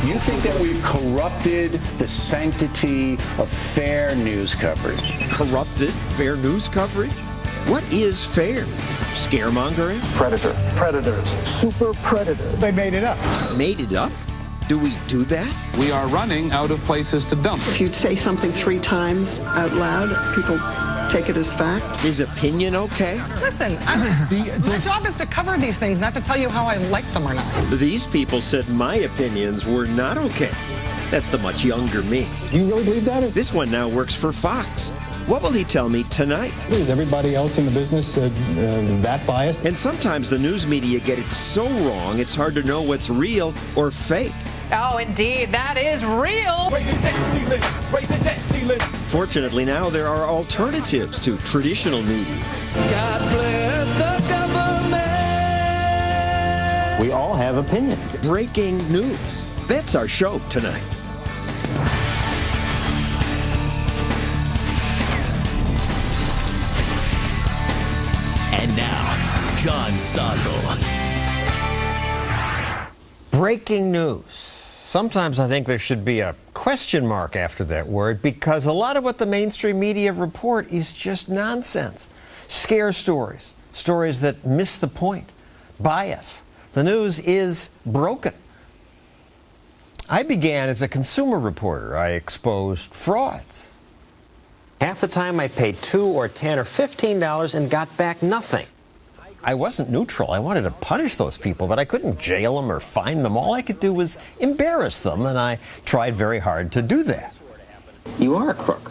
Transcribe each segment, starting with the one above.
You think that we've corrupted the sanctity of fair news coverage? Corrupted fair news coverage? What is fair? Scaremongering? Predators. Super predator. They made it up. Made it up? Do we do that? We are running out of places to dump. If you say something 3 times out loud, people take it as fact. Is opinion okay? Listen, my job is to cover these things, not to tell you how I like them or not. These people said my opinions were not okay. That's the much younger me. You really believe that? This one now works for Fox. What will he tell me tonight? Is everybody else in the business that biased? And sometimes the news media get it so wrong, it's hard to know what's real or fake. Oh, indeed, that is real. Fortunately, now there are alternatives to traditional media. God bless the government. We all have opinions. Breaking news. That's our show tonight. And now, John Stossel. Breaking news. Sometimes I think there should be a question mark after that word because a lot of what the mainstream media report is just nonsense. Scare stories, stories that miss the point, bias. The news is broken. I began as a consumer reporter. I exposed frauds. Half the time I paid $2 or $10 or $15 and got back nothing. I wasn't neutral. I wanted to punish those people, but I couldn't jail them or fine them. All I could do was embarrass them, and I tried very hard to do that. You are a crook.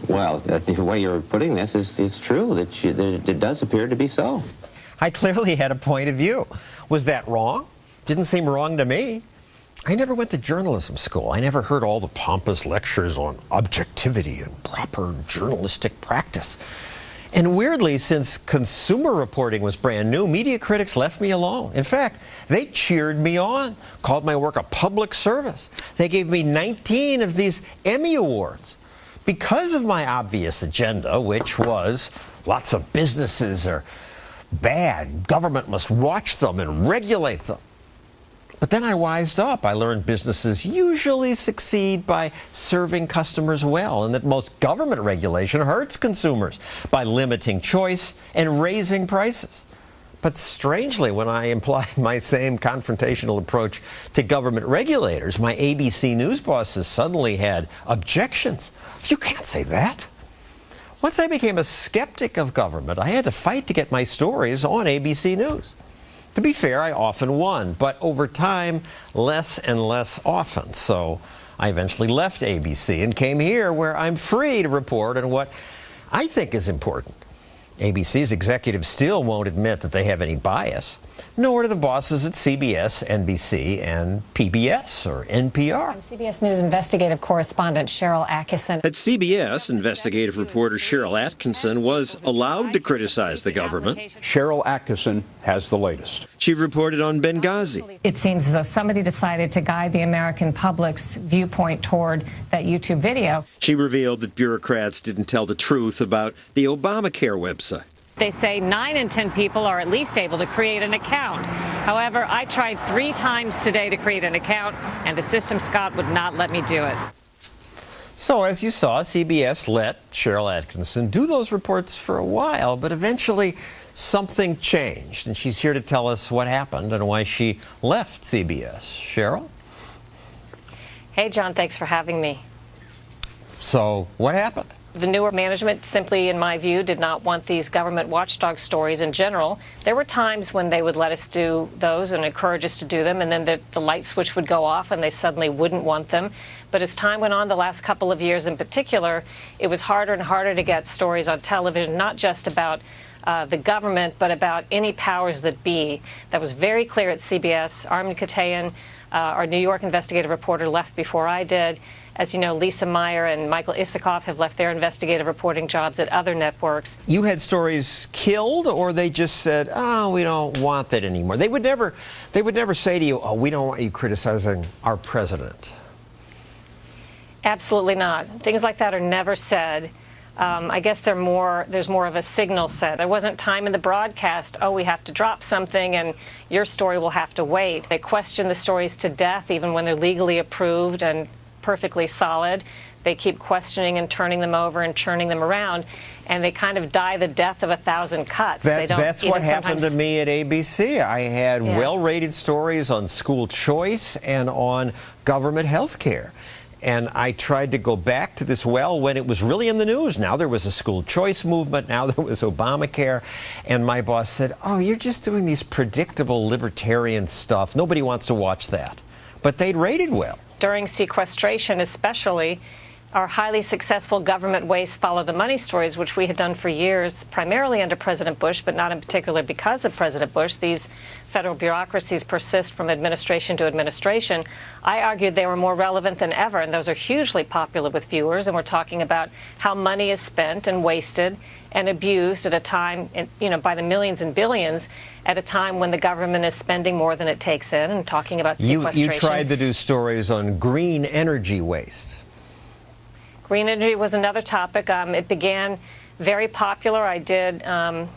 Well, the way you're putting this is true, that it does appear to be so. I clearly had a point of view. Was that wrong? Didn't seem wrong to me. I never went to journalism school. I never heard all the pompous lectures on objectivity and proper journalistic practice. And weirdly, since consumer reporting was brand new, media critics left me alone. In fact, they cheered me on, called my work a public service. They gave me 19 of these Emmy Awards because of my obvious agenda, which was lots of businesses are bad. Government must watch them and regulate them. But then I wised up. I learned businesses usually succeed by serving customers well, and that most government regulation hurts consumers by limiting choice and raising prices. But strangely, when I applied my same confrontational approach to government regulators, my ABC News bosses suddenly had objections. You can't say that. Once I became a skeptic of government, I had to fight to get my stories on ABC News. To be fair, I often won, but over time, less and less often. So I eventually left ABC and came here where I'm free to report on what I think is important. ABC's executives still won't admit that they have any bias, nor do the bosses at CBS, NBC, and PBS or NPR. I'm CBS News investigative correspondent Cheryl Atkinson. At CBS, investigative reporter Cheryl Atkinson was allowed to criticize the government. Cheryl Atkinson has the latest. She reported on Benghazi. It seems as though somebody decided to guide the American public's viewpoint toward that YouTube video. She revealed that bureaucrats didn't tell the truth about the Obamacare website. They say 9 in 10 people are at least able to create an account. However, I tried 3 times today to create an account, and the system, Scott, would not let me do it. So as you saw, CBS let Cheryl Atkinson do those reports for a while, but eventually something changed, and she's here to tell us what happened and why she left CBS. Cheryl? Hey, John, thanks for having me. So what happened? The newer management simply, in my view, did not want these government watchdog stories in general. There were times when they would let us do those and encourage us to do them, and then the light switch would go off and they suddenly wouldn't want them. But as time went on, the last couple of years in particular, it was harder and harder to get stories on television, not just about the government, but about any powers that be. That was very clear at CBS. Armin Katayan, our New York investigative reporter, left before I did. As you know, Lisa Meyer and Michael Isikoff have left their investigative reporting jobs at other networks. You had stories killed, or they just said, oh, we don't want that anymore? They would never say to you, oh, we don't want you criticizing our president. Absolutely not. Things like that are never said. I guess there's more of a signal set. There wasn't time in the broadcast, oh, we have to drop something and your story will have to wait. They question the stories to death, even when they're legally approved and perfectly solid. They keep questioning and turning them over and churning them around, and they kind of die the death of 1,000 cuts. That's what happened to me at ABC. I had well-rated stories on school choice and on government health care. And I tried to go back to this well when it was really in the news. Now there was a school choice movement. Now there was Obamacare. And my boss said, oh, you're just doing these predictable libertarian stuff. Nobody wants to watch that. But they'd rated well. During sequestration especially, our highly successful government waste follow the money stories, which we had done for years, primarily under President Bush, but not in particular because of President Bush. These federal bureaucracies persist from administration to administration. I argued they were more relevant than ever, and those are hugely popular with viewers. And we're talking about how money is spent and wasted and abused at a time, by the millions and billions, at a time when the government is spending more than it takes in, and talking about sequestration. You tried to do stories on green energy waste. Green energy was another topic. It began very popular. I did a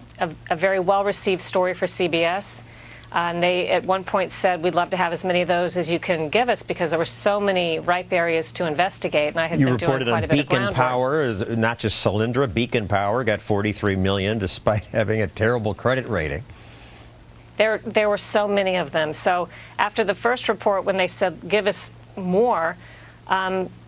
very well-received story for CBS. And they, at one point, said, we'd love to have as many of those as you can give us because there were so many ripe areas to investigate. And I had been doing quite a bit of groundwork. You reported on Beacon Power, not just Solyndra. Beacon Power got $43 million despite having a terrible credit rating. There were so many of them. So after the first report, when they said, give us more,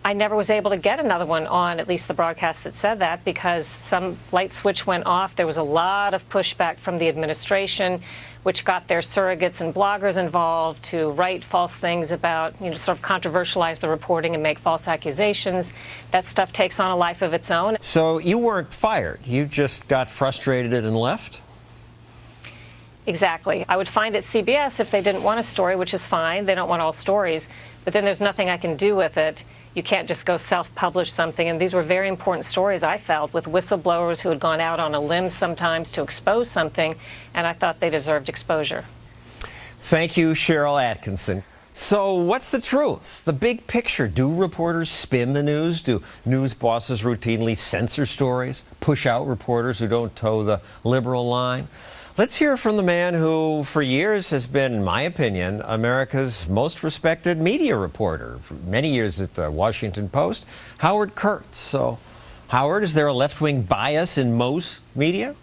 I never was able to get another one on at least the broadcast that said that because some light switch went off. There was a lot of pushback from the administration, which got their surrogates and bloggers involved to write false things about, sort of controversialize the reporting and make false accusations. That stuff takes on a life of its own. So you weren't fired. You just got frustrated and left? Exactly. I would find at CBS if they didn't want a story, which is fine. They don't want all stories. But then there's nothing I can do with it. You can't just go self-publish something. And these were very important stories, I felt, with whistleblowers who had gone out on a limb sometimes to expose something, and I thought they deserved exposure. Thank you, Cheryl Atkinson. So what's the truth? The big picture. Do reporters spin the news? Do news bosses routinely censor stories? Push out reporters who don't toe the liberal line? Let's hear from the man who, for years, has been, in my opinion, America's most respected media reporter. For many years at the Washington Post, Howard Kurtz. So, Howard, is there a left-wing bias in most media?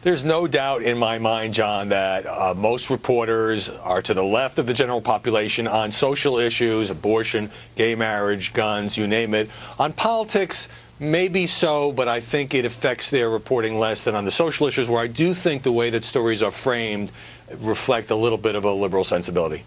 There's no doubt in my mind, John, that most reporters are to the left of the general population on social issues, abortion, gay marriage, guns, you name it. On politics, maybe so, but I think it affects their reporting less than on the social issues, where I do think the way that stories are framed reflect a little bit of a liberal sensibility.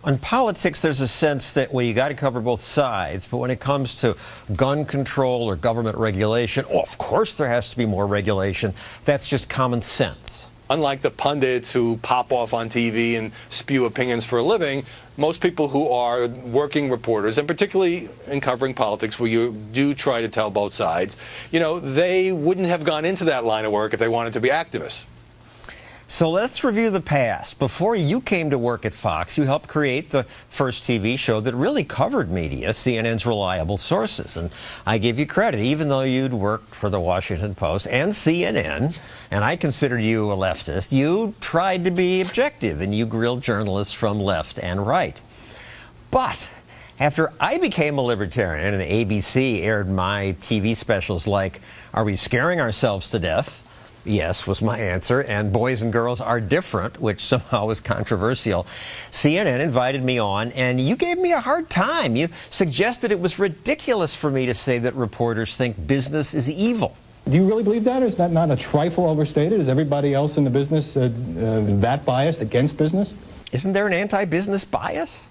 On politics, there's a sense that, well, you got to cover both sides, but when it comes to gun control or government regulation, of course there has to be more regulation. That's just common sense. Unlike the pundits who pop off on TV and spew opinions for a living, most people who are working reporters, and particularly in covering politics where you do try to tell both sides, they wouldn't have gone into that line of work if they wanted to be activists. So let's review the past. Before you came to work at Fox, you helped create the first TV show that really covered media, CNN's Reliable Sources. And I give you credit, even though you'd worked for the Washington Post and CNN, and I considered you a leftist, you tried to be objective, and you grilled journalists from left and right. But after I became a libertarian and ABC aired my TV specials like, Are We Scaring Ourselves to Death? Yes, was my answer, and Boys and Girls Are Different, which somehow was controversial. CNN invited me on, and you gave me a hard time. You suggested it was ridiculous for me to say that reporters think business is evil. Do you really believe that? Is that not a trifle overstated? Is everybody else in the business that biased against business? Isn't there an anti-business bias?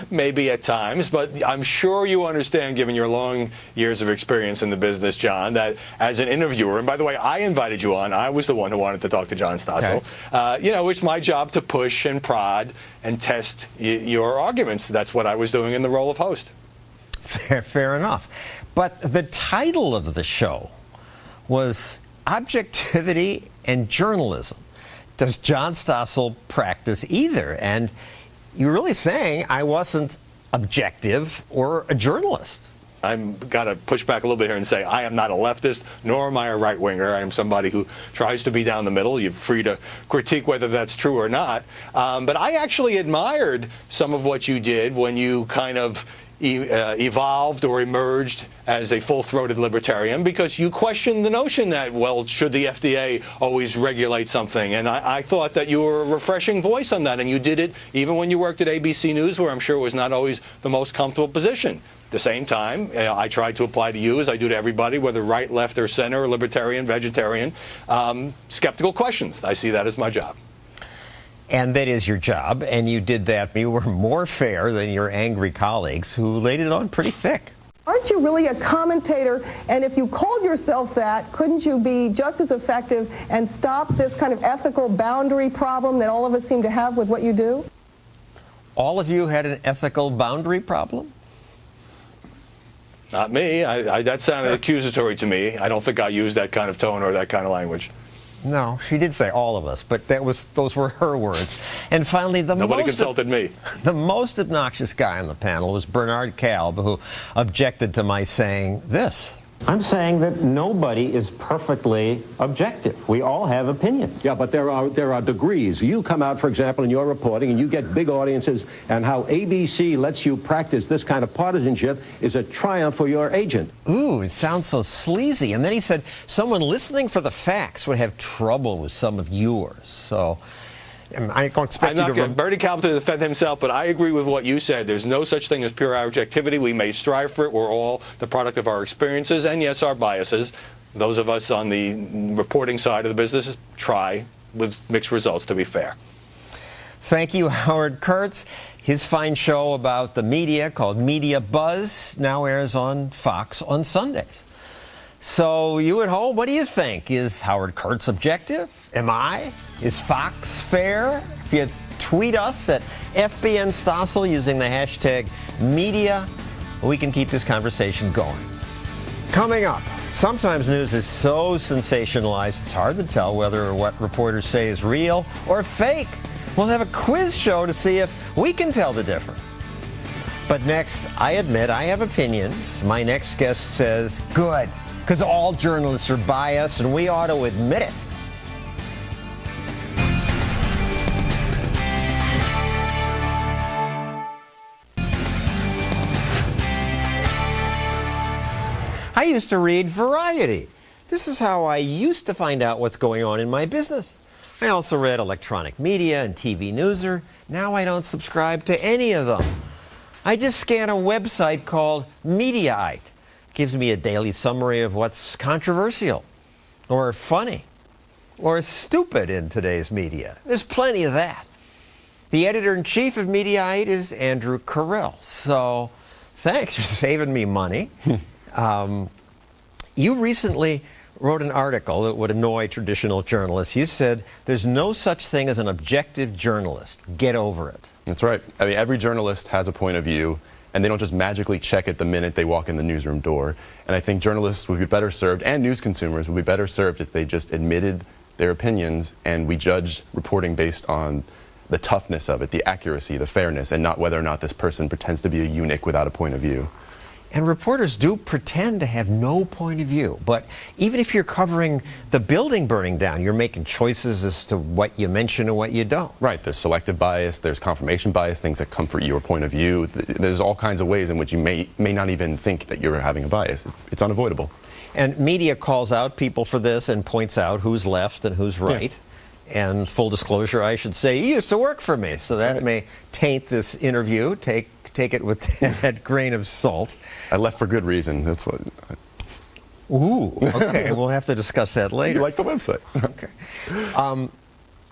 Maybe at times, but I'm sure you understand, given your long years of experience in the business, John, that as an interviewer, and by the way, I invited you on. I was the one who wanted to talk to John Stossel. Okay. It's my job to push and prod and test your arguments. That's what I was doing in the role of host. Fair enough. But the title of the show was Objectivity and Journalism. Does John Stossel practice either? And you're really saying I wasn't objective or a journalist. I've got to push back a little bit here and say I am not a leftist, nor am I a right-winger. I am somebody who tries to be down the middle. You're free to critique whether that's true or not. But I actually admired some of what you did when you kind of evolved or emerged as a full-throated libertarian, because you questioned the notion that, well, should the FDA always regulate something? And I thought that you were a refreshing voice on that, and you did it even when you worked at ABC News, where I'm sure it was not always the most comfortable position. At the same time, I tried to apply to you, as I do to everybody, whether right, left, or center, libertarian, vegetarian, skeptical questions. I see that as my job. And that is your job, and you did that. You were more fair than your angry colleagues who laid it on pretty thick. Aren't you really a commentator? And if you called yourself that, couldn't you be just as effective and stop this kind of ethical boundary problem that all of us seem to have with what you do? All of you had an ethical boundary problem? Not me. That sounded accusatory to me. I don't think I used that kind of tone or that kind of language. No, she did say all of us, but those were her words. And finally, nobody consulted me. The most obnoxious guy on the panel was Bernard Kalb, who objected to my saying this. I'm saying that nobody is perfectly objective. We all have opinions. Yeah, but there are degrees. You come out, for example, in your reporting, and you get big audiences, and how ABC lets you practice this kind of partisanship is a triumph for your agent. Ooh, it sounds so sleazy. And then he said someone listening for the facts would have trouble with some of yours. So I don't expect I'm not getting Bernie Kalb to defend himself, but I agree with what you said. There's no such thing as pure objectivity. We may strive for it. We're all the product of our experiences and, yes, our biases. Those of us on the reporting side of the business try, with mixed results, to be fair. Thank you, Howard Kurtz. His fine show about the media called Media Buzz now airs on Fox on Sundays. So you at home, what do you think? Is Howard Kurtz objective? Am I? Is Fox fair? If you tweet us at FBN Stossel using the hashtag media, we can keep this conversation going. Coming up, sometimes news is so sensationalized it's hard to tell whether or what reporters say is real or fake. We'll have a quiz show to see if we can tell the difference. But next, I admit I have opinions. My next guest says, good, because all journalists are biased and we ought to admit it. I used to read Variety. This is how I used to find out what's going on in my business. I also read electronic media and TV Newser. Now I don't subscribe to any of them. I just scan a website called Mediaite. It gives me a daily summary of what's controversial, or funny, or stupid in today's media. There's plenty of that. The editor-in-chief of Mediaite is Andrew Carell. So thanks for saving me money. You recently wrote an article that would annoy traditional journalists. You said, there's no such thing as an objective journalist. Get over it. That's right. I mean, every journalist has a point of view, and they don't just magically check it the minute they walk in the newsroom door. And I think journalists would be better served, and news consumers would be better served if they just admitted their opinions, and we judge reporting based on the toughness of it, the accuracy, the fairness, and not whether or not this person pretends to be a eunuch without a point of view. And reporters do pretend to have no point of view. But even if you're covering the building burning down, you're making choices as to what you mention and what you don't. Right. There's selective bias. There's confirmation bias, things that comfort your point of view. There's all kinds of ways in which you may not even think that you're having a bias. It's unavoidable. And media calls out people for this and points out who's left and who's right. Yeah. And full disclosure, I should say, he used to work for me. So that may taint this interview. Take it with that grain of salt. I left for good reason. That's what. Ooh, okay. We'll have to discuss that later. You like the website. Okay.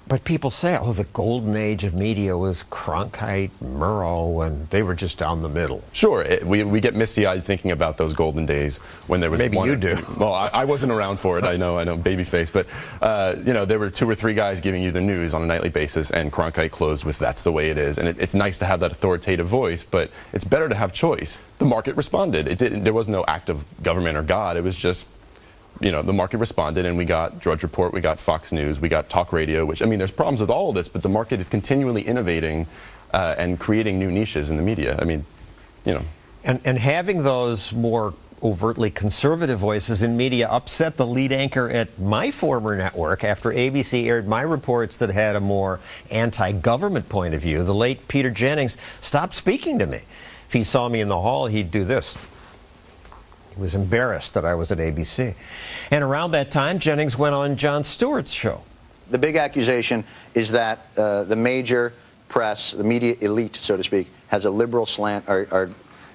But people say, oh, the golden age of media was Cronkite, Murrow, and they were just down the middle. Sure. We get misty-eyed thinking about those golden days when there was Maybe one you or do. Two. Well, I wasn't around for it. I know, babyface. But, you know, there were 2 or 3 guys giving you the news on a nightly basis, and Cronkite closed with that's the way it is. And it's nice to have that authoritative voice, but it's better to have choice. The market responded. There was no act of government or God. It was just, you know, the market responded, and we got Drudge Report, we got Fox News, we got talk radio, which, I mean, there's problems with all of this, but the market is continually innovating and creating new niches in the media. I mean, you know. And having those more overtly conservative voices in media upset the lead anchor at my former network after ABC aired my reports that had a more anti-government point of view. The late Peter Jennings stopped speaking to me. If he saw me in the hall, he'd do this. He was embarrassed that I was at ABC. And around that time, Jennings went on Jon Stewart's show. The big accusation is that the major press, the media elite, so to speak, has a liberal slant.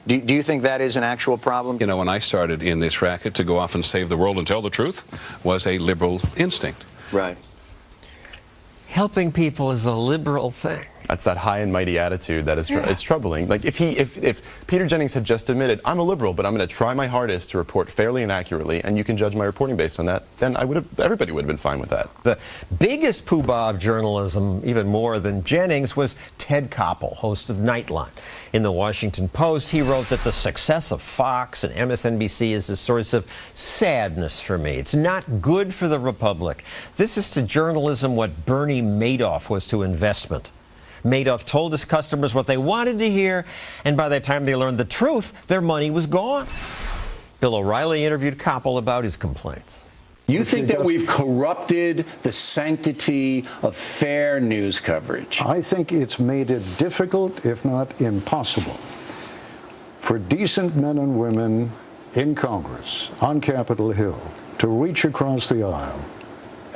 Do you think that is an actual problem? You know, when I started in this racket to go off and save the world and tell the truth was a liberal instinct. Right. Helping people is a liberal thing. That's that high and mighty attitude that is it's troubling. Like if Peter Jennings had just admitted, I'm a liberal, but I'm going to try my hardest to report fairly and accurately, and you can judge my reporting based on that, then everybody would have been fine with that. The biggest poobah of journalism, even more than Jennings, was Ted Koppel, host of Nightline. In the Washington Post, he wrote that the success of Fox and MSNBC is a source of sadness for me. It's not good for the Republic. This is to journalism what Bernie Madoff was to investment. Madoff told his customers what they wanted to hear, and by the time they learned the truth, their money was gone. Bill O'Reilly interviewed Koppel about his complaints. You think that we've corrupted the sanctity of fair news coverage? I think it's made it difficult, if not impossible, for decent men and women in Congress, on Capitol Hill, to reach across the aisle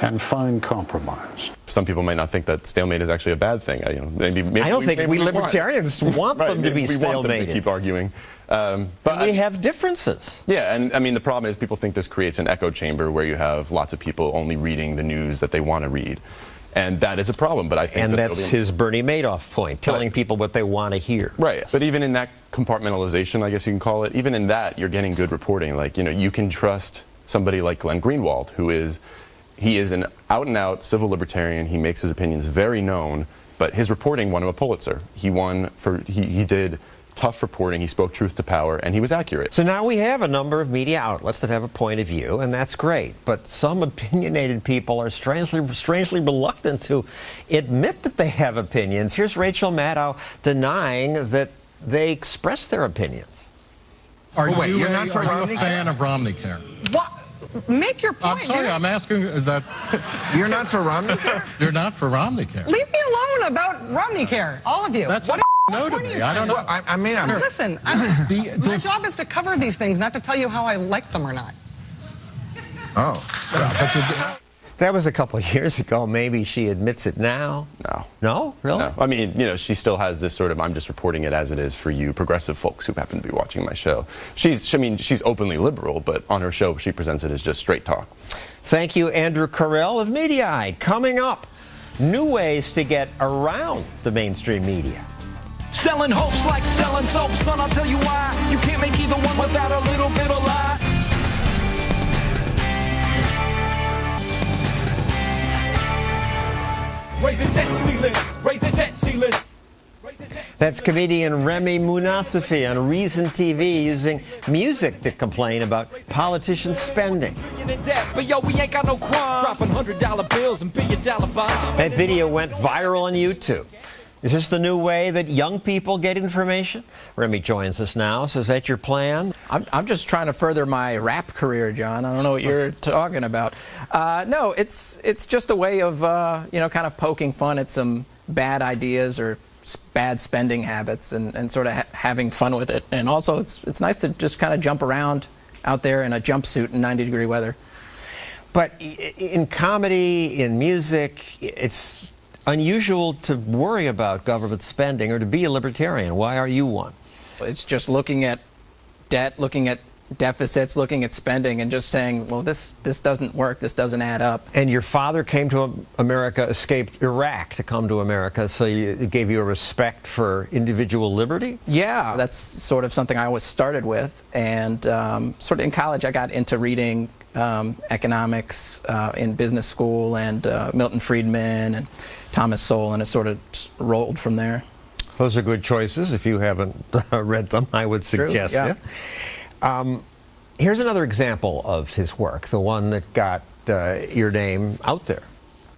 and find compromise. Some people might not think that stalemate is actually a bad thing. Maybe I don't think we libertarians want them to be stalemated. We want them to keep arguing. But we have differences. Yeah, and I mean, the problem is people think this creates an echo chamber where you have lots of people only reading the news that they want to read. And that is a problem, but I think and that's his Bernie Madoff point, telling people what they want to hear. Right, but even in that compartmentalization, I guess you can call it, even in that, you're getting good reporting. Like, you know, you can trust somebody like Glenn Greenwald, who is... He is an out-and-out civil libertarian. He makes his opinions very known, but his reporting won him a Pulitzer. He did tough reporting, he spoke truth to power, and he was accurate. So now we have a number of media outlets that have a point of view, and that's great. But some opinionated people are strangely reluctant to admit that they have opinions. Here's Rachel Maddow denying that they express their opinions. Are you a fan of Romney Care? What? Make your point. I'm sorry, I'm asking that. You're not for Romney Care? You're not for Romney Care. Leave me alone about Romney Care, all of you. That's what no to me. I don't know. I mean, listen, my job is to cover these things, not to tell you how I like them or not. Oh. That was a couple of years ago. Maybe she admits it now. No. No? Really? No. I mean, you know, she still has this sort of, I'm just reporting it as it is for you progressive folks who happen to be watching my show. She's openly liberal, but on her show, she presents it as just straight talk. Thank you, Andrew Carell of Mediaite. Coming up, new ways to get around the mainstream media. Selling hopes like selling soap, son, I'll tell you why. You can't make either one without a little bit of lie. Raise the debt ceiling, raise the debt ceiling. That's comedian Remy Munasafi on Reason TV using music to complain about politicians' spending. But yo, we ain't got no qualms. Dropping $100 bills and billion-dollar bonds. That video went viral on YouTube. Is this the new way that young people get information? Remy joins us now. So is that your plan? I'm just trying to further my rap career, John. I don't know what you're talking about. No, it's just a way of kind of poking fun at some bad ideas or bad spending habits and sort of having fun with it. And also, it's nice to just kind of jump around out there in a jumpsuit in 90-degree weather. But in comedy, in music, it's unusual to worry about government spending or to be a libertarian. Why are you one? It's just looking at debt, looking at deficits, looking at spending, and just saying, well, this doesn't work, this doesn't add up. And your father came to America, escaped Iraq to come to America, so it gave you a respect for individual liberty? Yeah, that's sort of something I always started with. And sort of in college, I got into reading economics in business school and Milton Friedman and Thomas Sowell, and it sort of rolled from there. Those are good choices. If you haven't read them, I would suggest True, yeah. it. Here's another example of his work, the one that got your name out there.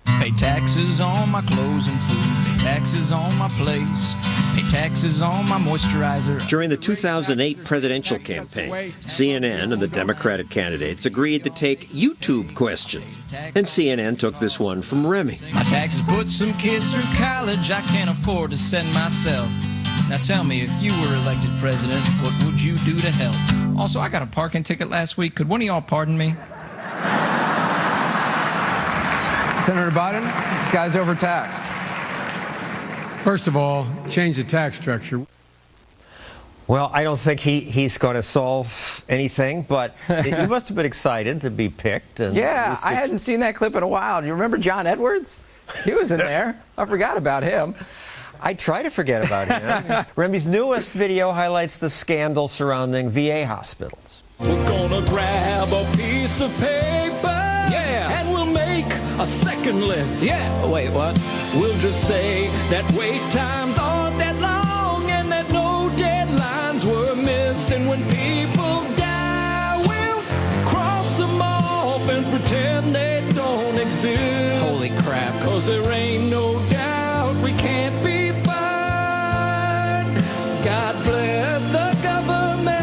Pay taxes on my clothes and food, pay taxes on my place, pay taxes on my moisturizer. During the 2008 presidential campaign, CNN and the Democratic candidates agreed to take YouTube questions. And CNN took this one from Remy. My taxes put some kids through college I can't afford to send myself. Now tell me, if you were elected president, what would you do to help? Also, I got a parking ticket last week. Could one of y'all pardon me? Senator Biden, this guy's overtaxed. First of all, change the tax structure. Well, I don't think he's going to solve anything, but you must have been excited to be picked. And yeah, I hadn't seen that clip in a while. Do you remember John Edwards? He was in there. I forgot about him. I try to forget about him. Remy's newest video highlights the scandal surrounding VA hospitals. We're gonna grab a piece of paper, yeah, and we'll make a second list. Yeah, wait, what? We'll just say that wait times aren't that long and that no deadlines were missed. And when people die, we'll cross them off and pretend they don't exist. Holy crap. 'Cause there ain't no doubt we can't be fired. God bless the government.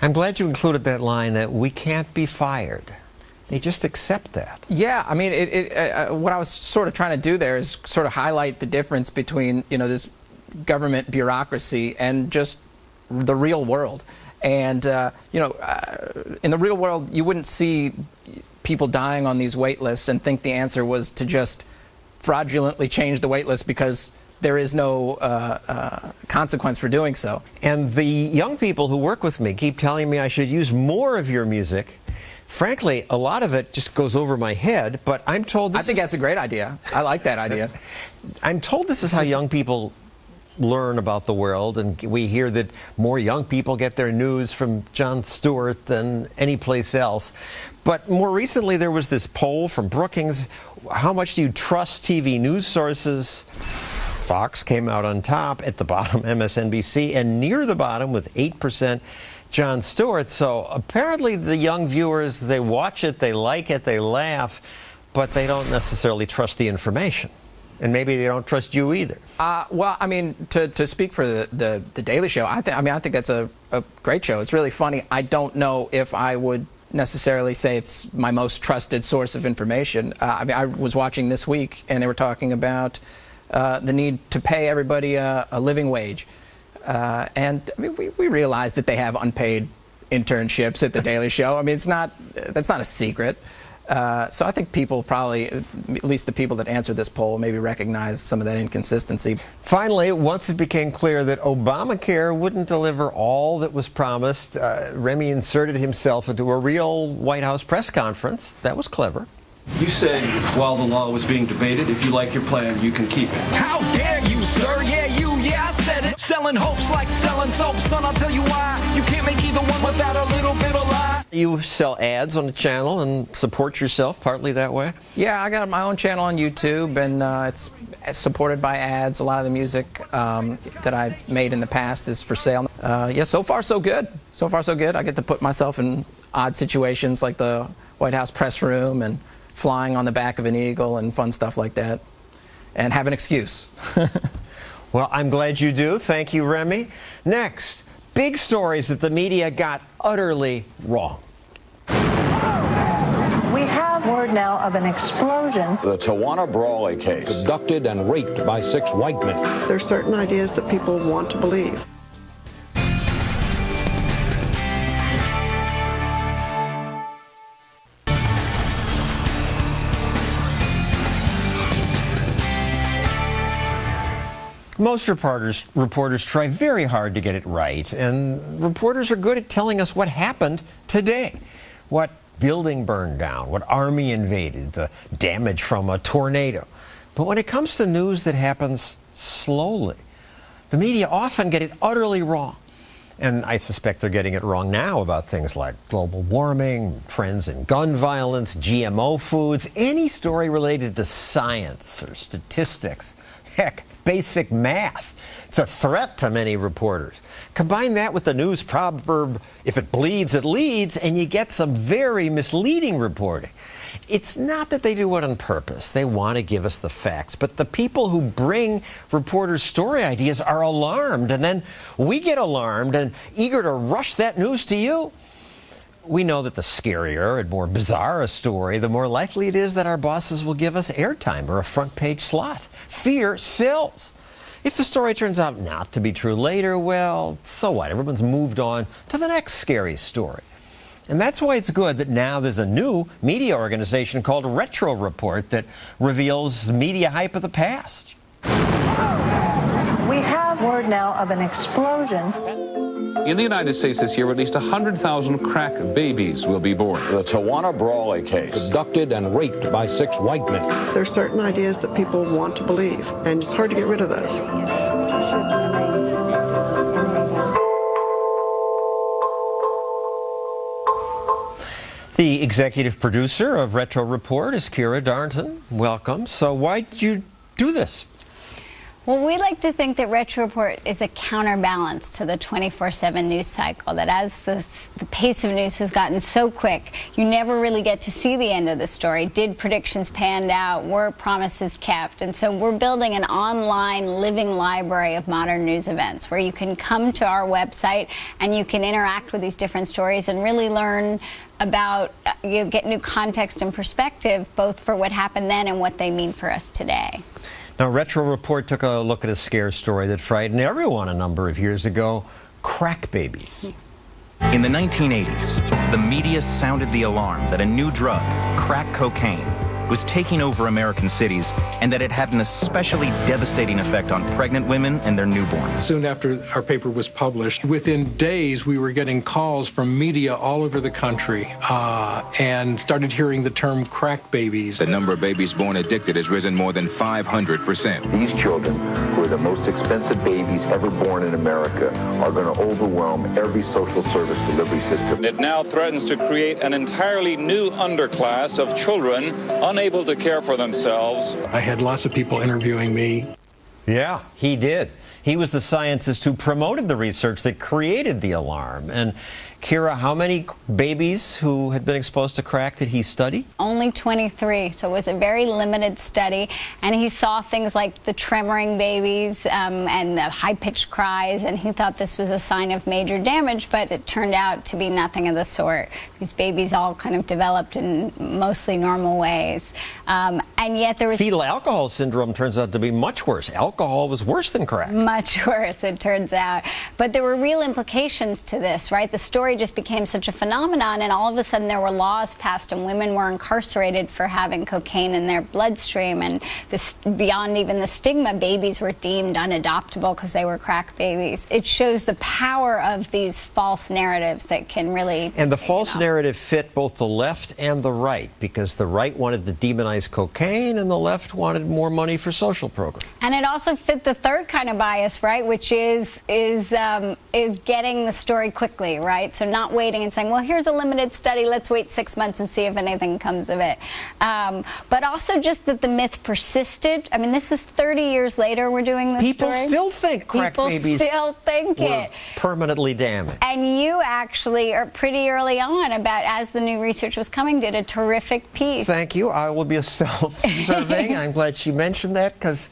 I'm glad you included that line that we can't be fired. They just accept that. Yeah, I mean, what I was sort of trying to do there is sort of highlight the difference between, you know, this government bureaucracy and just the real world. And, you know, in the real world, you wouldn't see people dying on these wait lists and think the answer was to just fraudulently change the wait list because there is no consequence for doing so. And the young people who work with me keep telling me I should use more of your music. Frankly, a lot of it just goes over my head, but I'm told I think that's a great idea. I like that idea. I'm told this is how young people learn about the world, and we hear that more young people get their news from Jon Stewart than any place else. But more recently, there was this poll from Brookings. How much do you trust TV news sources? Fox came out on top, at the bottom MSNBC, and near the bottom with 8% Jon Stewart. So apparently the young viewers, they watch it, they like it, they laugh, but they don't necessarily trust the information. And maybe they don't trust you either. Well, I mean, to speak for the Daily Show, I think that's a great show. It's really funny. I don't know if I would necessarily say it's my most trusted source of information. I mean, I was watching This Week, and they were talking about the need to pay everybody a living wage. And I mean, we realize that they have unpaid internships at the Daily Show. I mean, that's not a secret. So I think people probably, at least the people that answered this poll, maybe recognize some of that inconsistency. Finally, once it became clear that Obamacare wouldn't deliver all that was promised, Remy inserted himself into a real White House press conference. That was clever. You said while the law was being debated, if you like your plan, you can keep it. How dare you, sir? Yeah, I said it. Selling hopes like selling soap, son, I'll tell you why. You can't make either one without a little bit of lie. You sell ads on the channel and support yourself partly that way? Yeah, I got my own channel on YouTube, and it's supported by ads. A lot of the music that I've made in the past is for sale. Yeah, so far so good. So far so good. I get to put myself in odd situations like the White House press room and flying on the back of an eagle and fun stuff like that, and have an excuse. Well, I'm glad you do. Thank you, Remy. Next, big stories that the media got utterly wrong. We have word now of an explosion. The Tawana Brawley case. Abducted and raped by 6 white men. There's certain ideas that people want to believe. Most reporters try very hard to get it right, and reporters are good at telling us what happened today. What building burned down, what army invaded, the damage from a tornado. But when it comes to news that happens slowly, the media often get it utterly wrong. And I suspect they're getting it wrong now about things like global warming, trends in gun violence, GMO foods, any story related to science or statistics. Heck, basic math. It's a threat to many reporters. Combine that with the news proverb, if it bleeds, it leads, and you get some very misleading reporting. It's not that they do it on purpose. They want to give us the facts. But the people who bring reporters' story ideas are alarmed, and then we get alarmed and eager to rush that news to you. We know that the scarier and more bizarre a story, the more likely it is that our bosses will give us airtime or a front-page slot. Fear sells. If the story turns out not to be true later, well, so what? Everyone's moved on to the next scary story. And that's why it's good that now there's a new media organization called Retro Report that reveals media hype of the past. We have word now of an explosion. In the United States this year, at least 100,000 crack babies will be born. The Tawana Brawley case, abducted and raped by 6 white men. There's certain ideas that people want to believe, and it's hard to get rid of those. The executive producer of Retro Report is Kira Darnton. Welcome. So why did you do this? Well, we like to think that Retro Report is a counterbalance to the 24/7 news cycle, that as the pace of news has gotten so quick, you never really get to see the end of the story. Did predictions panned out? Were promises kept? And so we're building an online living library of modern news events where you can come to our website and you can interact with these different stories and really learn about, get new context and perspective, both for what happened then and what they mean for us today. Now, Retro Report took a look at a scare story that frightened everyone a number of years ago: crack babies. In the 1980s, the media sounded the alarm that a new drug, crack cocaine, was taking over American cities, and that it had an especially devastating effect on pregnant women and their newborns. Soon after our paper was published, within days we were getting calls from media all over the country and started hearing the term crack babies. The number of babies born addicted has risen more than 500%. These children, who are the most expensive babies ever born in America, are going to overwhelm every social service delivery system. It now threatens to create an entirely new underclass of children unable to care for themselves. I had lots of people interviewing me. Yeah, he did. He was the scientist who promoted the research that created the alarm. And Kira, how many babies who had been exposed to crack did he study? Only 23, so it was a very limited study. And he saw things like the tremoring babies and the high-pitched cries, and he thought this was a sign of major damage, but it turned out to be nothing of the sort. These babies all kind of developed in mostly normal ways. And yet there was... Fetal alcohol syndrome turns out to be much worse. Alcohol was worse than crack. Much worse, it turns out. But there were real implications to this, right? The story just became such a phenomenon, and all of a sudden there were laws passed and women were incarcerated for having cocaine in their bloodstream, and this, beyond even the stigma, babies were deemed unadoptable because they were crack babies. It shows the power of these false narratives that can really... And the false narrative fit both the left and the right, because the right wanted to demonize cocaine and the left wanted more money for social programs. And it also fit the third kind of bias, right, which is getting the story quickly, right? So not waiting and saying, well, here's a limited study, let's wait 6 months and see if anything comes of it. But also just that the myth persisted. I mean, this is 30 years later we're doing this People story. still think crack babies People still think were it. permanently damaged. And you actually, are pretty early on, about as the new research was coming, did a terrific piece. Thank you. I will be self-serving. I'm glad she mentioned that, because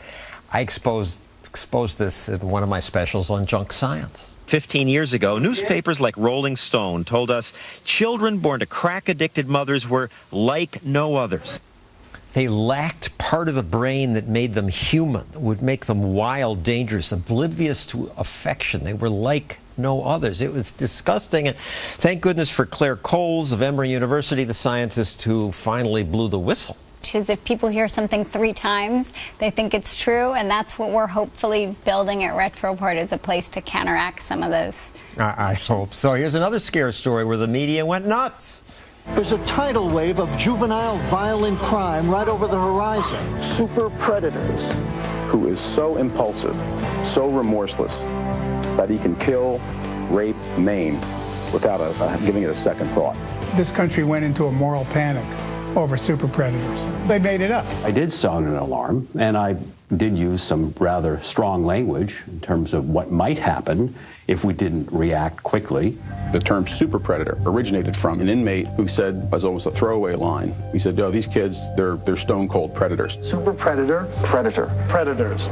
I exposed this in one of my specials on junk science. 15 years ago, newspapers like Rolling Stone told us children born to crack-addicted mothers were like no others. They lacked part of the brain that made them human, would make them wild, dangerous, oblivious to affection. They were like no others. It was disgusting. And thank goodness for Claire Coles of Emory University, the scientist who finally blew the whistle. Which is, if people hear something 3 times, they think it's true, and that's what we're hopefully building at Retro Report, is a place to counteract some of those. I hope so. Here's another scare story where the media went nuts. There's a tidal wave of juvenile violent crime right over the horizon. Super predators. Who is so impulsive, so remorseless, that he can kill, rape, maim without giving it a second thought. This country went into a moral panic. over super predators. They made it up. I did sound an alarm, and I did use some rather strong language in terms of what might happen if we didn't react quickly. The term super predator originated from an inmate who said, as almost a throwaway line, he said, "Oh, these kids, they're stone cold predators." Super predator, predator, predators.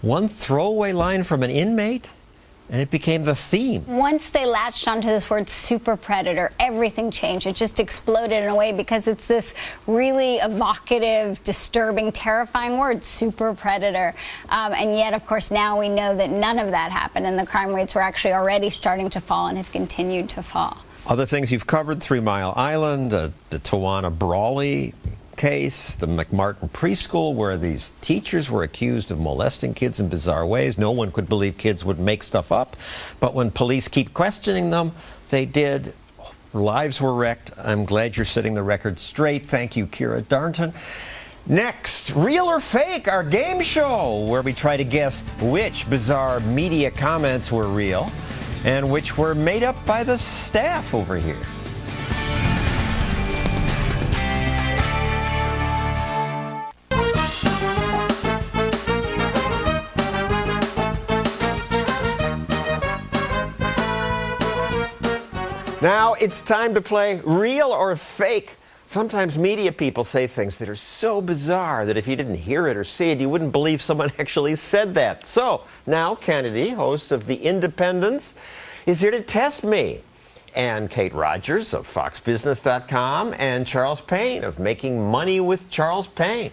One throwaway line from an inmate, and it became the theme. Once they latched onto this word super predator, everything changed. It just exploded in a way because it's this really evocative, disturbing, terrifying word, super predator. And yet, of course, now we know that none of that happened, and the crime rates were actually already starting to fall and have continued to fall. Other things you've covered, 3 Mile Island, the Tawana Brawley case, the McMartin preschool, where these teachers were accused of molesting kids in bizarre ways. No one could believe kids would make stuff up, but when police keep questioning them, they did. Lives were wrecked. I'm glad you're setting the record straight. Thank you, Kira Darnton. Next, Real or Fake, our game show, where we try to guess which bizarre media comments were real and which were made up by the staff over here. Now it's time to play Real or Fake. Sometimes media people say things that are so bizarre that if you didn't hear it or see it, you wouldn't believe someone actually said that. So now Kennedy, host of The Independents, is here to test me. And Kate Rogers of FoxBusiness.com and Charles Payne of Making Money with Charles Payne.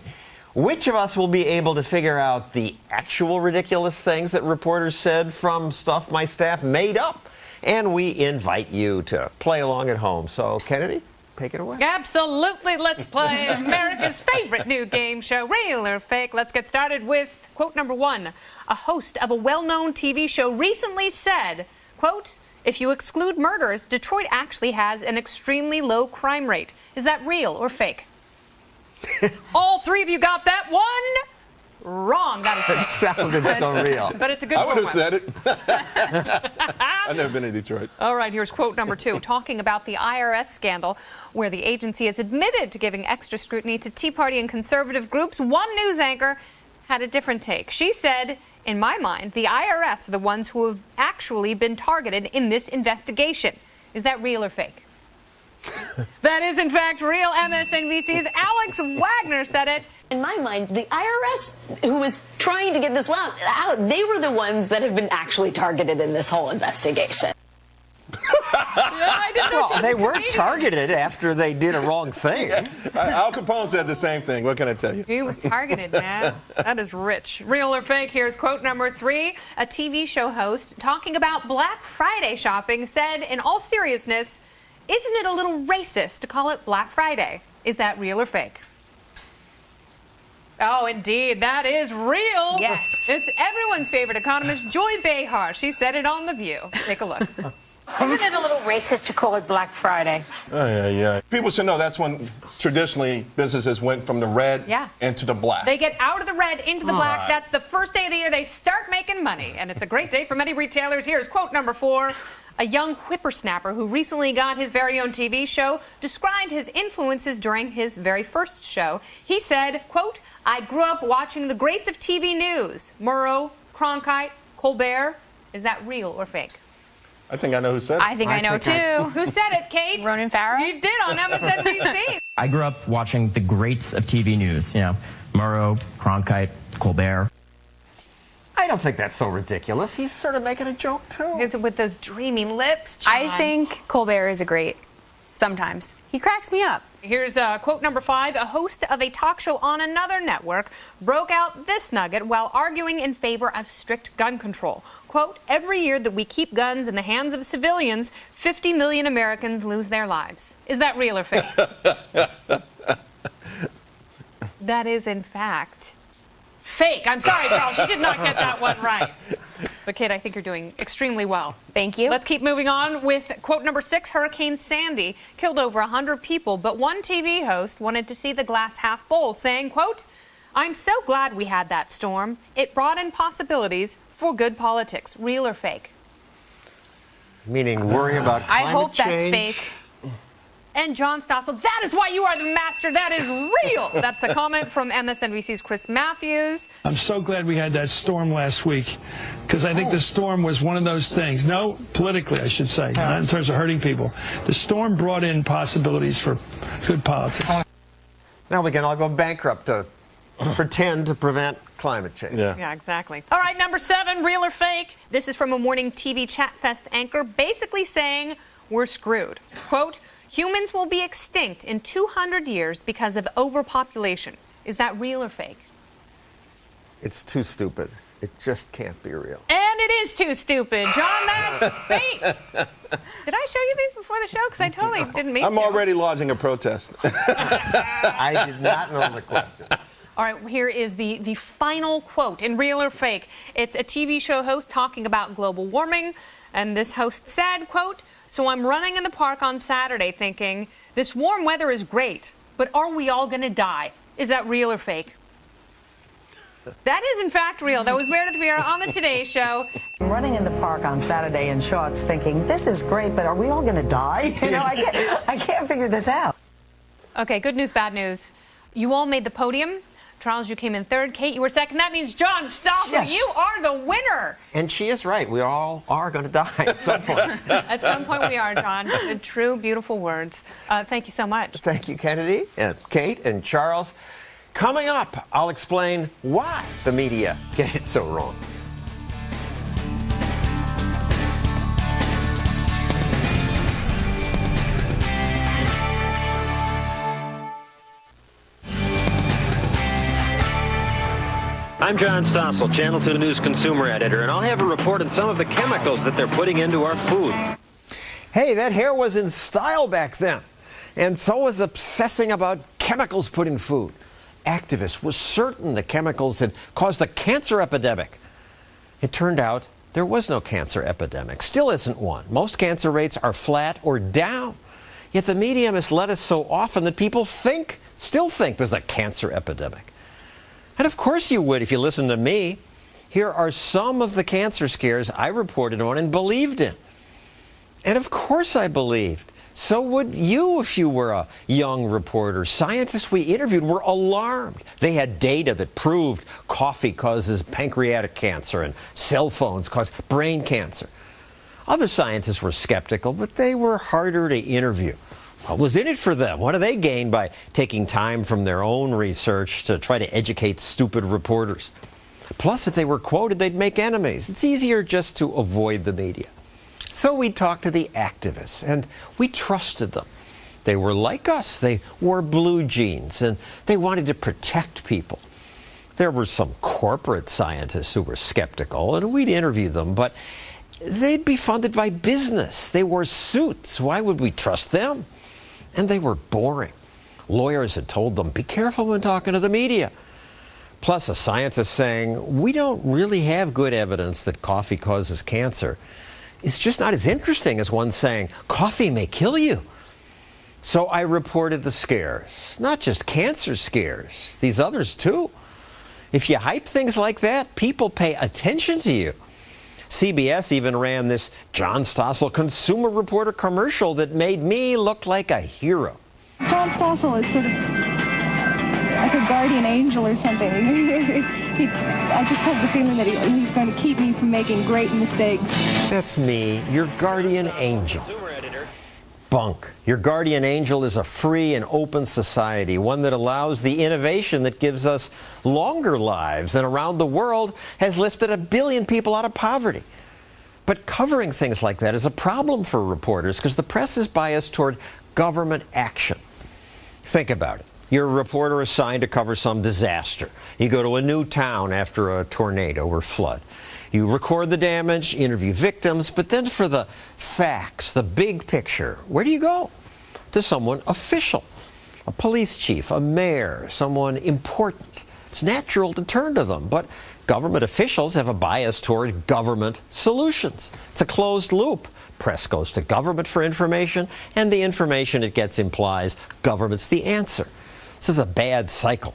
Which of us will be able to figure out the actual ridiculous things that reporters said from stuff my staff made up? And we invite you to play along at home. So, Kennedy, take it away. Absolutely. Let's play America's favorite new game show, Real or Fake. Let's get started with quote number 1. A host of a well-known TV show recently said, quote, "If you exclude murders, Detroit actually has an extremely low crime rate." Is that real or fake? All 3 of you got that one. Wrong. That is fake. It sounded so real. But it's a good I one. would have said it. I've never been in Detroit. All right, here's quote number 2, talking about the IRS scandal, where the agency has admitted to giving extra scrutiny to Tea Party and conservative groups. One news anchor had a different take. She said, "In my mind, the IRS are the ones who have actually been targeted in this investigation." Is that real or fake? That is, in fact, real. MSNBC's Alex Wagner said it. In my mind, the IRS, who was trying to get this out, they were the ones that have been actually targeted in this whole investigation. I didn't know well, they weren't targeted after they did a wrong thing. Al Capone said the same thing. What can I tell you? He was targeted, man. That is rich. Real or fake? Here's quote number 3. A TV show host talking about Black Friday shopping said, in all seriousness, "Isn't it a little racist to call it Black Friday?" Is that real or fake? Oh, indeed. That is real. Yes. It's everyone's favorite economist, Joy Behar. She said it on The View. Take a look. Isn't it a little racist to call it Black Friday? Oh, yeah. People should know that's when traditionally businesses went from the red into the black. They get out of the red into the black. That's the first day of the year they start making money. And it's a great day for many retailers. Here's quote number 4. A young whippersnapper who recently got his very own TV show described his influences during his very first show. He said, quote, "I grew up watching the greats of TV news, Murrow, Cronkite, Colbert." Is that real or fake? I think I know who said it. I think I know too. Who said it, Kate? Ronan Farrow. You did on MSNBC. I grew up watching the greats of TV news, Murrow, Cronkite, Colbert. I don't think that's so ridiculous. He's sort of making a joke, too. It's with those dreamy lips, John. I think Colbert is a great. Sometimes. He cracks me up. Here's quote number 5. A host of a talk show on another network broke out this nugget while arguing in favor of strict gun control. Quote, "Every year that we keep guns in the hands of civilians, 50 million Americans lose their lives." Is that real or fake? That is, in fact, fake. I'm sorry, Charles. You did not get that one right. But, Kate, I think you're doing extremely well. Thank you. Let's keep moving on with quote number 6. Hurricane Sandy killed over 100 people, but one TV host wanted to see the glass half full, saying, quote, "I'm so glad we had that storm. It brought in possibilities for good politics." Real or fake? Meaning worry about climate change? I hope that's fake. and John Stossel. That is why you are the master. That is real. That's a comment from MSNBC's Chris Matthews. I'm so glad we had that storm last week, because I think the storm was one of those things. No, politically, I should say, not in terms of hurting people. The storm brought in possibilities for good politics. Now we can all go bankrupt to pretend to prevent climate change. Yeah, exactly. All right, number 7, real or fake? This is from a morning TV chat fest anchor basically saying we're screwed. Quote, humans will be extinct in 200 years because of overpopulation. Is that real or fake? It's too stupid. It just can't be real. And it is too stupid. John, that's fake. Did I show you these before the show? Because I totally didn't mean to. I'm already lodging a protest. I did not know the question. All right, here is the final quote in real or fake. It's a TV show host talking about global warming, and this host said, quote, so I'm running in the park on Saturday thinking, this warm weather is great, but are we all going to die? Is that real or fake? That is, in fact, real. That was Meredith Vieira on the Today Show. I'm running in the park on Saturday in shorts thinking, this is great, but are we all going to die? You know, I can't figure this out. Okay, good news, bad news. You all made the podium. Charles, you came in 3rd. Kate, you were 2nd. That means John Stossel, yes. You are the winner. And she is right. We all are going to die at some point. At some point we are, John. True, beautiful words. Thank you so much. Thank you, Kennedy, and Kate, and Charles. Coming up, I'll explain why the media get it so wrong. I'm John Stossel, Channel 2 News consumer editor, and I'll have a report on some of the chemicals that they're putting into our food. Hey, that hair was in style back then, and so was obsessing about chemicals put in food. Activists were certain the chemicals had caused a cancer epidemic. It turned out there was no cancer epidemic, still isn't one. Most cancer rates are flat or down. Yet the media misled us so often that people still think there's a cancer epidemic. And of course you would if you listened to me. Here are some of the cancer scares I reported on and believed in. And of course I believed. So would you if you were a young reporter. Scientists we interviewed were alarmed. They had data that proved coffee causes pancreatic cancer and cell phones cause brain cancer. Other scientists were skeptical, but they were harder to interview. What was in it for them? What do they gain by taking time from their own research to try to educate stupid reporters? Plus, if they were quoted, they'd make enemies. It's easier just to avoid the media. So we talked to the activists, and we trusted them. They were like us. They wore blue jeans, and they wanted to protect people. There were some corporate scientists who were skeptical, and we'd interview them, but they'd be funded by business. They wore suits. Why would we trust them? And they were boring. Lawyers had told them, be careful when talking to the media. Plus, a scientist saying, we don't really have good evidence that coffee causes cancer. It's just not as interesting as one saying, coffee may kill you. So I reported the scares, not just cancer scares, these others too. If you hype things like that, people pay attention to you. CBS even ran this John Stossel Consumer Reporter commercial that made me look like a hero. John Stossel is sort of like a guardian angel or something. I just have the feeling that he's going to keep me from making great mistakes. That's me, your guardian angel. Bunk. Your guardian angel is a free and open society, one that allows the innovation that gives us longer lives and around the world has lifted 1 billion people out of poverty. But covering things like that is a problem for reporters because the press is biased toward government action. Think about it. You're a reporter assigned to cover some disaster. You go to a new town after a tornado or flood. You record the damage, interview victims, but then for the facts, the big picture, where do you go? To someone official, a police chief, a mayor, someone important. It's natural to turn to them, but government officials have a bias toward government solutions. It's a closed loop. Press goes to government for information, and the information it gets implies government's the answer. This is a bad cycle.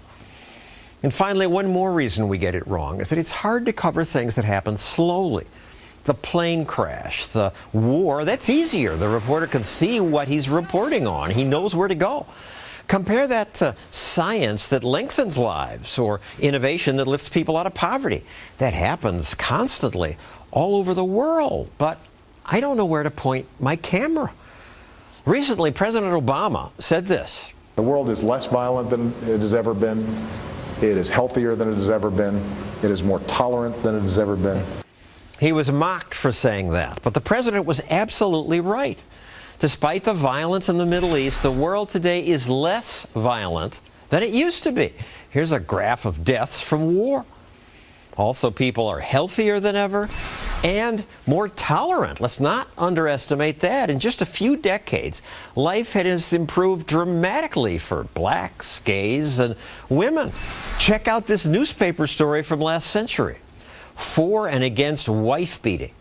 And finally, one more reason we get it wrong is that it's hard to cover things that happen slowly. the plane crash, the war, that's easier. The reporter can see what he's reporting on. He knows where to go. Compare that to science that lengthens lives or innovation that lifts people out of poverty. That happens constantly all over the world, but I don't know where to point my camera. Recently, President Obama said this. The world is less violent than it has ever been. It is healthier than it has ever been. It is more tolerant than it has ever been. He was mocked for saying that, but the president was absolutely right. Despite the violence in the Middle East, the world today is less violent than it used to be. Here's a graph of deaths from war. Also, people are healthier than ever and more tolerant. Let's not underestimate that. In just a few decades, life has improved dramatically for blacks, gays, and women. Check out this newspaper story from last century. For and against wife beating.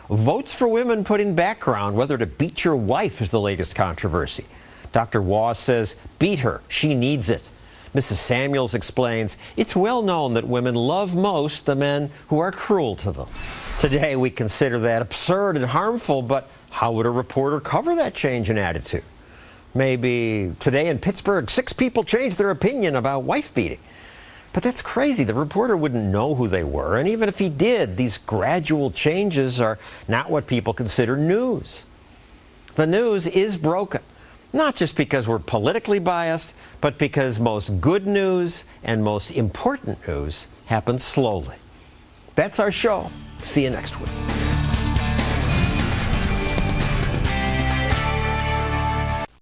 Votes for women put in background. Whether to beat your wife is the latest controversy. Dr. Waugh says, beat her. She needs it. Mrs. Samuels explains, it's well known that women love most the men who are cruel to them. Today we consider that absurd and harmful, but how would a reporter cover that change in attitude? Maybe today in Pittsburgh, 6 people changed their opinion about wife beating. But that's crazy. The reporter wouldn't know who they were, and even if he did, these gradual changes are not what people consider news. The news is broken, not just because we're politically biased, but because most good news and most important news happens slowly. That's our show. See you next week.